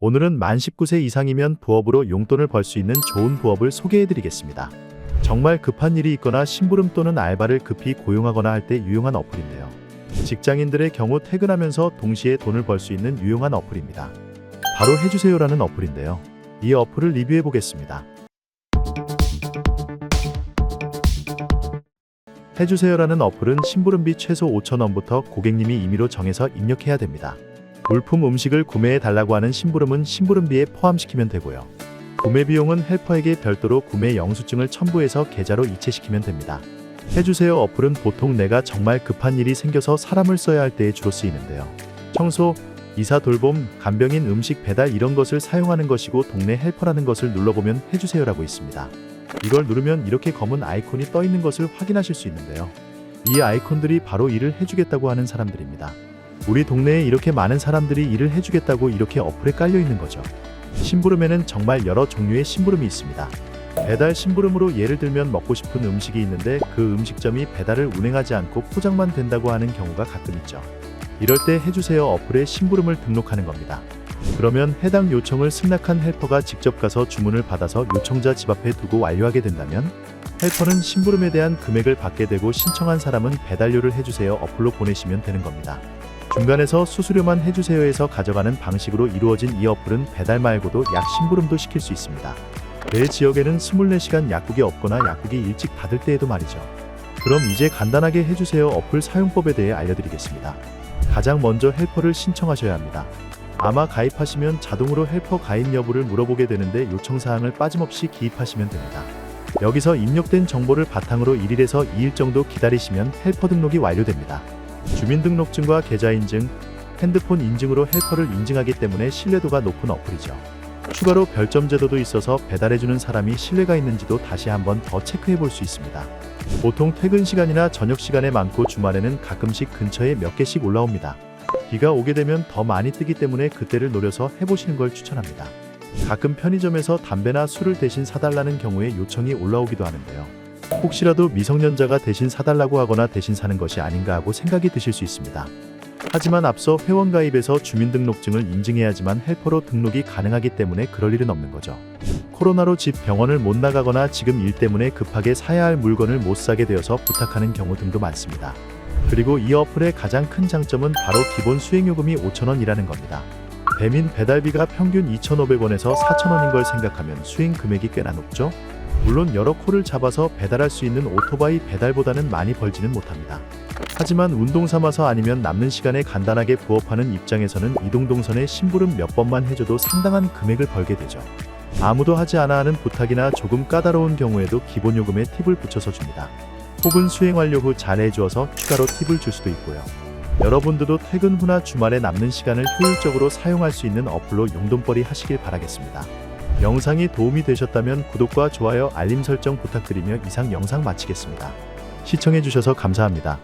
오늘은 만 19세 이상이면 부업으로 용돈을 벌 수 있는 좋은 부업을 소개해드리겠습니다. 정말 급한 일이 있거나 심부름 또는 알바를 급히 고용하거나 할 때 유용한 어플인데요. 직장인들의 경우 퇴근하면서 동시에 돈을 벌 수 있는 유용한 어플입니다. 바로 해주세요라는 어플인데요. 이 어플을 리뷰해 보겠습니다. 해주세요라는 어플은 심부름비 최소 5,000원부터 고객님이 임의로 정해서 입력해야 됩니다. 물품 음식을 구매해 달라고 하는 심부름은 심부름비에 포함시키면 되고요. 구매 비용은 헬퍼에게 별도로 구매 영수증을 첨부해서 계좌로 이체시키면 됩니다. 해주세요 어플은 보통 내가 정말 급한 일이 생겨서 사람을 써야 할 때에 주로 쓰이는데요. 청소, 이사 돌봄, 간병인 음식 배달 이런 것을 사용하는 것이고 동네 헬퍼라는 것을 눌러보면 해주세요라고 있습니다. 이걸 누르면 이렇게 검은 아이콘이 떠 있는 것을 확인하실 수 있는데요. 이 아이콘들이 바로 일을 해주겠다고 하는 사람들입니다. 우리 동네에 이렇게 많은 사람들이 일을 해주겠다고 이렇게 어플에 깔려 있는 거죠. 심부름에는 정말 여러 종류의 심부름이 있습니다. 배달 심부름으로 예를 들면 먹고 싶은 음식이 있는데 그 음식점이 배달을 운행하지 않고 포장만 된다고 하는 경우가 가끔 있죠. 이럴 때 해주세요 어플에 심부름을 등록하는 겁니다. 그러면 해당 요청을 승낙한 헬퍼가 직접 가서 주문을 받아서 요청자 집 앞에 두고 완료하게 된다면 헬퍼는 심부름에 대한 금액을 받게 되고 신청한 사람은 배달료를 해주세요 어플로 보내시면 되는 겁니다. 중간에서 수수료만 해주세요에서 가져가는 방식으로 이루어진 이 어플은 배달 말고도 약 심부름도 시킬 수 있습니다. 내 지역에는 24시간 약국이 없거나 약국이 일찍 닫을 때에도 말이죠. 그럼 이제 간단하게 해주세요 어플 사용법에 대해 알려드리겠습니다. 가장 먼저 헬퍼를 신청하셔야 합니다. 아마 가입하시면 자동으로 헬퍼 가입 여부를 물어보게 되는데 요청사항을 빠짐없이 기입하시면 됩니다. 여기서 입력된 정보를 바탕으로 1일에서 2일 정도 기다리시면 헬퍼 등록이 완료됩니다. 주민등록증과 계좌인증, 핸드폰 인증으로 헬퍼를 인증하기 때문에 신뢰도가 높은 어플이죠. 추가로 별점 제도도 있어서 배달해주는 사람이 신뢰가 있는지도 다시 한번 더 체크해 볼 수 있습니다. 보통 퇴근 시간이나 저녁 시간에 많고 주말에는 가끔씩 근처에 몇 개씩 올라옵니다. 비가 오게 되면 더 많이 뜨기 때문에 그때를 노려서 해보시는 걸 추천합니다. 가끔 편의점에서 담배나 술을 대신 사달라는 경우에 요청이 올라오기도 하는데요. 혹시라도 미성년자가 대신 사달라고 하거나 대신 사는 것이 아닌가 하고 생각이 드실 수 있습니다. 하지만 앞서 회원가입에서 주민등록증을 인증해야지만 헬퍼로 등록이 가능하기 때문에 그럴 일은 없는 거죠. 코로나로 집 병원을 못 나가거나 지금 일 때문에 급하게 사야 할 물건을 못 사게 되어서 부탁하는 경우 등도 많습니다. 그리고 이 어플의 가장 큰 장점은 바로 기본 수행요금이 5,000원이라는 겁니다. 배민 배달비가 평균 2,500원에서 4,000원인 걸 생각하면 수행 금액이 꽤나 높죠? 물론 여러 콜을 잡아서 배달할 수 있는 오토바이 배달보다는 많이 벌지는 못합니다. 하지만 운동 삼아서 아니면 남는 시간에 간단하게 부업하는 입장에서는 이동동선에 심부름 몇 번만 해줘도 상당한 금액을 벌게 되죠. 아무도 하지 않아 하는 부탁이나 조금 까다로운 경우에도 기본 요금에 팁을 붙여서 줍니다. 혹은 수행 완료 후 잘 해주어서 추가로 팁을 줄 수도 있고요. 여러분들도 퇴근 후나 주말에 남는 시간을 효율적으로 사용할 수 있는 어플로 용돈벌이 하시길 바라겠습니다. 영상이 도움이 되셨다면 구독과 좋아요, 알림 설정 부탁드리며 이상 영상 마치겠습니다. 시청해주셔서 감사합니다.